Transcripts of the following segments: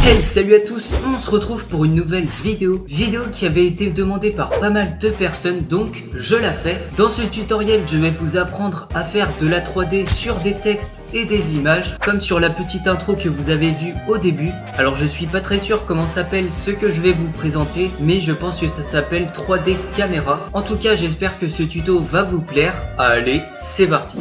Hey, salut à tous, on se retrouve pour une nouvelle vidéo qui avait été demandée par pas mal de personnes, donc je la fais. Dans ce tutoriel, je vais vous apprendre à faire de la 3D sur des textes et des images, comme sur la petite intro que vous avez vue au début. Alors je suis pas très sûr comment s'appelle ce que je vais vous présenter, mais je pense que ça s'appelle 3D caméra. En tout cas, j'espère que ce tuto va vous plaire. Allez, c'est parti.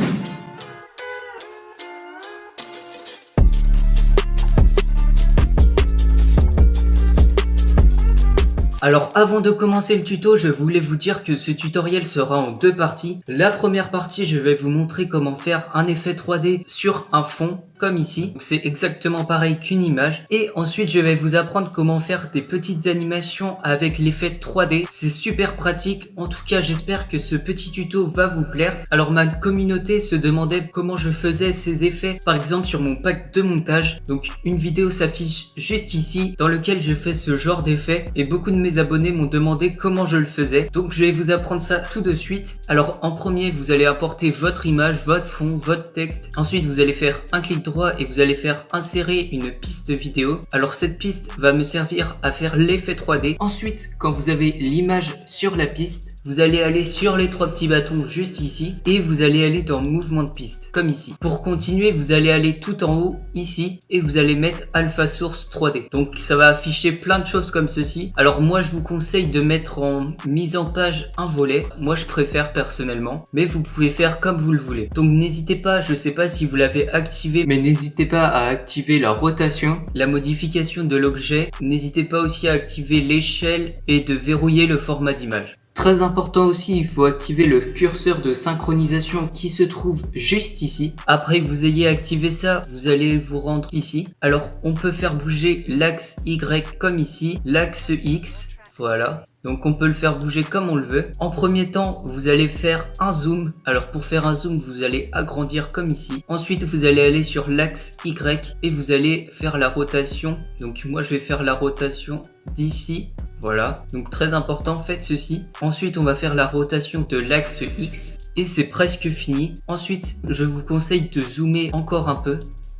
Alors avant de commencer le tuto, je voulais vous dire que ce tutoriel sera en deux parties. La première partie, je vais vous montrer comment faire un effet 3D sur un fond, comme ici. C'est exactement pareil qu'une image. Et ensuite, je vais vous apprendre comment faire des petites animations avec l'effet 3D. C'est super pratique. En tout cas, j'espère que ce petit tuto va vous plaire. Alors ma communauté se demandait comment je faisais ces effets, par exemple sur mon pack de montage. Donc une vidéo s'affiche juste ici, dans lequel je fais ce genre d'effet. Et beaucoup de mes abonnés m'ont demandé comment je le faisais, donc je vais vous apprendre ça tout de suite. Alors en premier, vous allez apporter votre image, votre fond, votre texte. Ensuite vous allez faire un clic droit et vous allez faire insérer une piste vidéo. Alors cette piste va me servir à faire l'effet 3D. Ensuite, quand vous avez l'image sur la piste, vous allez aller sur les trois petits bâtons juste ici et vous allez aller dans mouvement de piste, comme ici. Pour continuer, vous allez aller tout en haut, ici, et vous allez mettre Alpha Source 3D. Donc ça va afficher plein de choses comme ceci. Alors moi, je vous conseille de mettre en mise en page un volet. Moi, je préfère personnellement, mais vous pouvez faire comme vous le voulez. Donc n'hésitez pas, je sais pas si vous l'avez activé, mais n'hésitez pas à activer la rotation, la modification de l'objet. N'hésitez pas aussi à activer l'échelle et de verrouiller le format d'image. Très important aussi, il faut activer le curseur de synchronisation qui se trouve juste ici. Après que vous ayez activé ça, vous allez vous rendre ici. Alors, on peut faire bouger l'axe Y comme ici, l'axe X, voilà. Donc on peut le faire bouger comme on le veut. En premier temps, vous allez faire un zoom. Alors pour faire un zoom, vous allez agrandir comme ici. Ensuite, vous allez aller sur l'axe Y et vous allez faire la rotation. Donc moi, je vais faire la rotation d'ici. Voilà, donc très important, faites ceci. Ensuite, on va faire la rotation de l'axe X et c'est presque fini. Ensuite, je vous conseille de zoomer encore un peu.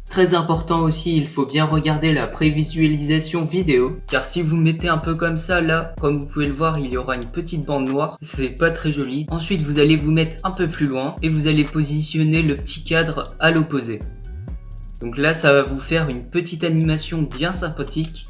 Très important aussi, il faut bien regarder la prévisualisation vidéo, car si vous mettez un peu comme ça, là, comme vous pouvez le voir, il y aura une petite bande noire, c'est pas très joli. Ensuite, vous allez vous mettre un peu plus loin et vous allez positionner le petit cadre à l'opposé. Donc là, ça va vous faire une petite animation bien sympathique.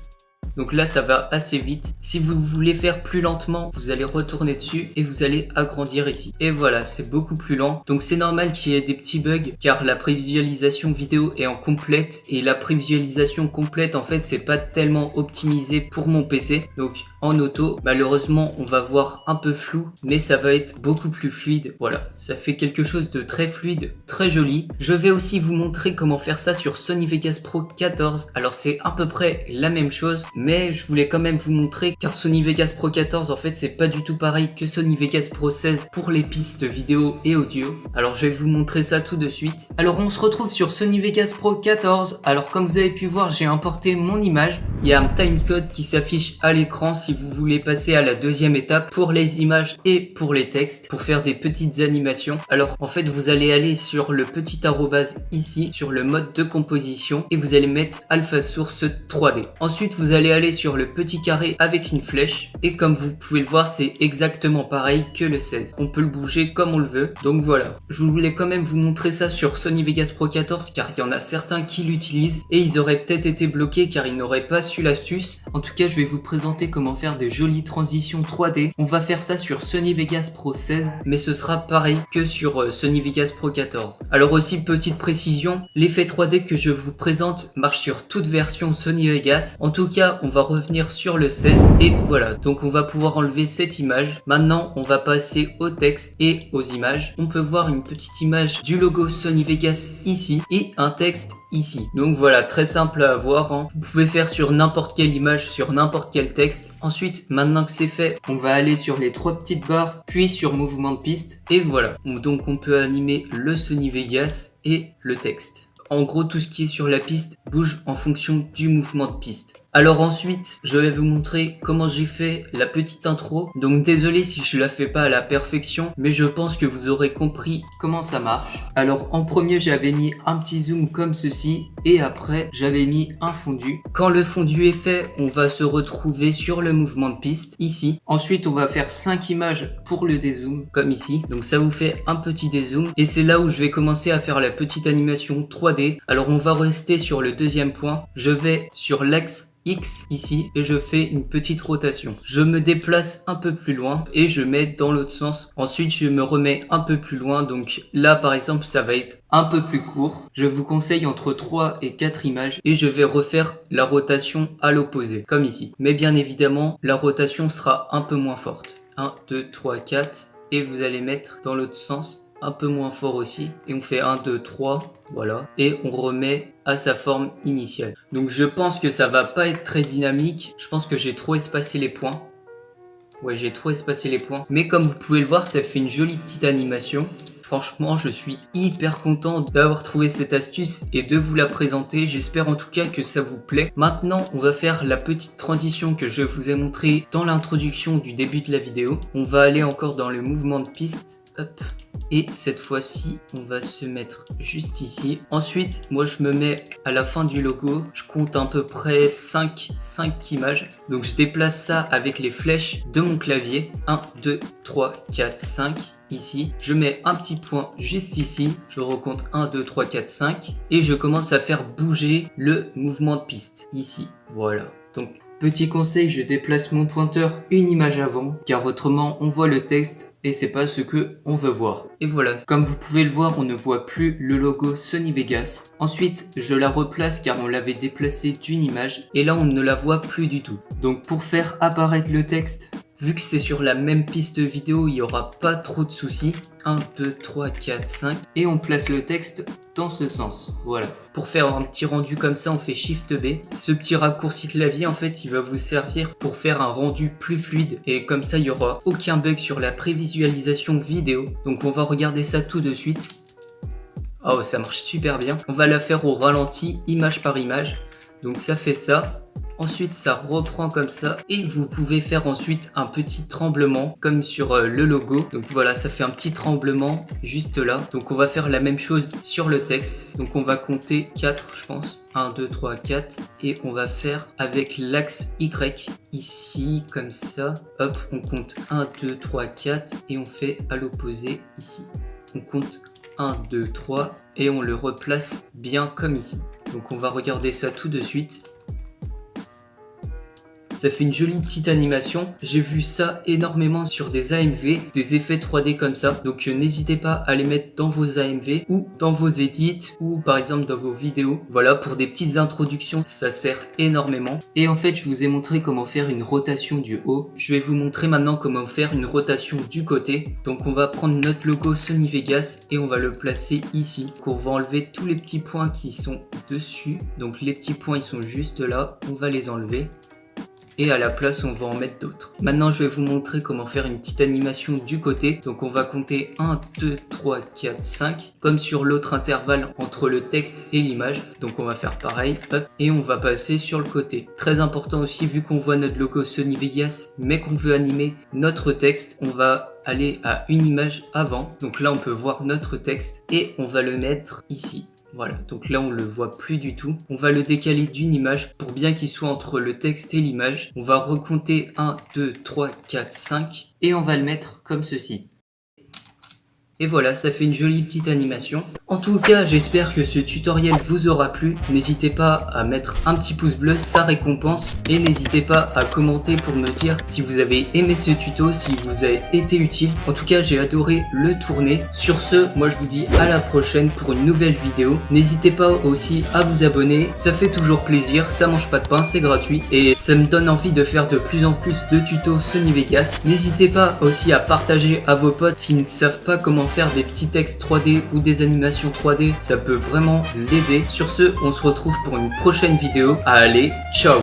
Donc là, ça va assez vite. Si vous voulez faire plus lentement, vous allez retourner dessus et vous allez agrandir ici. Et voilà, c'est beaucoup plus lent. Donc c'est normal qu'il y ait des petits bugs car la prévisualisation vidéo est en complète. Et la prévisualisation complète, en fait, c'est pas tellement optimisé pour mon PC. Donc en auto, malheureusement, on va voir un peu flou, mais ça va être beaucoup plus fluide. Voilà, ça fait quelque chose de très fluide, très joli. Je vais aussi vous montrer comment faire ça sur Sony Vegas Pro 14. Alors c'est à peu près la même chose, mais je voulais quand même vous montrer car Sony Vegas Pro 14 en fait c'est pas du tout pareil que Sony Vegas Pro 16 pour les pistes vidéo et audio. Alors je vais vous montrer ça tout de suite. Alors on se retrouve sur Sony Vegas Pro 14. Alors comme vous avez pu voir, j'ai importé mon image. Il y a un timecode qui s'affiche à l'écran si vous voulez passer à la deuxième étape pour les images et pour les textes pour faire des petites animations. Alors en fait vous allez aller sur le petit arrobase ici sur le mode de composition et vous allez mettre Alpha Source 3D. Ensuite vous allez aller sur le petit carré avec une flèche et comme vous pouvez le voir, c'est exactement pareil que le 16. On peut le bouger comme on le veut. Donc voilà, je voulais quand même vous montrer ça sur Sony Vegas Pro 14 car il y en a certains qui l'utilisent et ils auraient peut-être été bloqués car ils n'auraient pas su l'astuce. En tout cas, je vais vous présenter comment faire des jolies transitions 3D. On va faire ça sur Sony Vegas Pro 16, mais ce sera pareil que sur Sony Vegas Pro 14. Alors aussi, petite précision, l'effet 3D que je vous présente marche sur toute version Sony Vegas. En tout cas, on va revenir sur le 16 et voilà. Donc on va pouvoir enlever cette image. Maintenant, on va passer au texte et aux images. On peut voir une petite image du logo Sony Vegas ici et un texte ici. Donc voilà, très simple à voir, hein. Vous pouvez faire sur n'importe quelle image, sur n'importe quel texte. Ensuite, maintenant que c'est fait, on va aller sur les trois petites barres, puis sur mouvement de piste. Et voilà. Donc on peut animer le Sony Vegas et le texte. En gros, tout ce qui est sur la piste bouge en fonction du mouvement de piste. Alors ensuite, je vais vous montrer comment j'ai fait la petite intro. Donc désolé si je la fais pas à la perfection, mais je pense que vous aurez compris comment ça marche. Alors en premier, j'avais mis un petit zoom comme ceci et après, j'avais mis un fondu. Quand le fondu est fait, on va se retrouver sur le mouvement de piste ici. Ensuite, on va faire 5 images pour le dézoom comme ici. Donc ça vous fait un petit dézoom et c'est là où je vais commencer à faire la petite animation 3D. Alors on va rester sur le deuxième point. Je vais sur l'axe X ici et je fais une petite rotation. Je me déplace un peu plus loin et je mets dans l'autre sens. Ensuite, je me remets un peu plus loin. Donc là, par exemple, ça va être un peu plus court. Je vous conseille entre 3 et 4 images et je vais refaire la rotation à l'opposé, comme ici. Mais bien évidemment, la rotation sera un peu moins forte. 1, 2, 3, 4 et vous allez mettre dans l'autre sens un peu moins fort aussi et on fait 1, 2, 3, voilà, et on remet à sa forme initiale. Donc je pense que ça va pas être très dynamique, je pense que j'ai trop espacé les points. Ouais, j'ai trop espacé les points, mais comme vous pouvez le voir, ça fait une jolie petite animation. Franchement, je suis hyper content d'avoir trouvé cette astuce et de vous la présenter. J'espère en tout cas que ça vous plaît. Maintenant, on va faire la petite transition que je vous ai montrée dans l'introduction du début de la vidéo. On va aller encore dans le mouvement de piste. Hop. Et cette fois-ci, on va se mettre juste ici. Ensuite, moi je me mets à la fin du logo. Je compte à peu près 5 images. Donc je déplace ça avec les flèches de mon clavier. 1, 2, 3, 4, 5. Ici, je mets un petit point juste ici. Je recompte 1, 2, 3, 4, 5. Et je commence à faire bouger le mouvement de piste. Ici, voilà. Donc petit conseil, je déplace mon pointeur une image avant, car autrement on voit le texte et c'est pas ce que on veut voir. Et voilà, comme vous pouvez le voir, on ne voit plus le logo Sony Vegas. Ensuite, je la replace car on l'avait déplacé d'une image et là on ne la voit plus du tout. Donc pour faire apparaître le texte, vu que c'est sur la même piste vidéo, il n'y aura pas trop de soucis. 1, 2, 3, 4, 5 et on place le texte dans ce sens, voilà. Pour faire un petit rendu comme ça, on fait Shift B. Ce petit raccourci clavier, en fait, il va vous servir pour faire un rendu plus fluide et comme ça, il n'y aura aucun bug sur la prévisualisation vidéo. Donc on va regarder ça tout de suite. Oh, ça marche super bien. On va la faire au ralenti, image par image. Donc ça fait ça. Ensuite, ça reprend comme ça et vous pouvez faire ensuite un petit tremblement comme sur le logo. Donc voilà, ça fait un petit tremblement juste là. Donc on va faire la même chose sur le texte. Donc on va compter 4, je pense. 1, 2, 3, 4. Et on va faire avec l'axe Y ici, comme ça. Hop, on compte 1, 2, 3, 4 et on fait à l'opposé ici. On compte 1, 2, 3 et on le replace bien comme ici. Donc on va regarder ça tout de suite. Ça fait une jolie petite animation. J'ai vu ça énormément sur des AMV, des effets 3D comme ça. Donc n'hésitez pas à les mettre dans vos AMV ou dans vos edits ou par exemple dans vos vidéos. Voilà, pour des petites introductions, ça sert énormément. Et en fait, je vous ai montré comment faire une rotation du haut. Je vais vous montrer maintenant comment faire une rotation du côté. Donc on va prendre notre logo Sony Vegas et on va le placer ici. On va enlever tous les petits points qui sont dessus. Donc les petits points, ils sont juste là. On va les enlever. Et à la place, on va en mettre d'autres. Maintenant, je vais vous montrer comment faire une petite animation du côté. Donc, on va compter 1, 2, 3, 4, 5. Comme sur l'autre intervalle entre le texte et l'image. Donc, on va faire pareil. Hop, et on va passer sur le côté. Très important aussi, vu qu'on voit notre logo Sony Vegas, mais qu'on veut animer notre texte, on va aller à une image avant. Donc là, on peut voir notre texte et on va le mettre ici. Voilà, donc là on le voit plus du tout. On va le décaler d'une image pour bien qu'il soit entre le texte et l'image. On va recompter 1, 2, 3, 4, 5 et on va le mettre comme ceci. Et voilà, ça fait une jolie petite animation. En tout cas, j'espère que ce tutoriel vous aura plu. N'hésitez pas à mettre un petit pouce bleu, ça récompense. Et n'hésitez pas à commenter pour me dire si vous avez aimé ce tuto, si vous avez été utile. En tout cas, j'ai adoré le tourner. Sur ce, moi je vous dis à la prochaine pour une nouvelle vidéo. N'hésitez pas aussi à vous abonner, ça fait toujours plaisir, ça mange pas de pain, c'est gratuit. Et ça me donne envie de faire de plus en plus de tutos Sony Vegas. N'hésitez pas aussi à partager à vos potes s'ils ne savent pas comment faire des petits textes 3D ou des animations 3D, ça peut vraiment l'aider. Sur ce, on se retrouve pour une prochaine vidéo. Allez, ciao!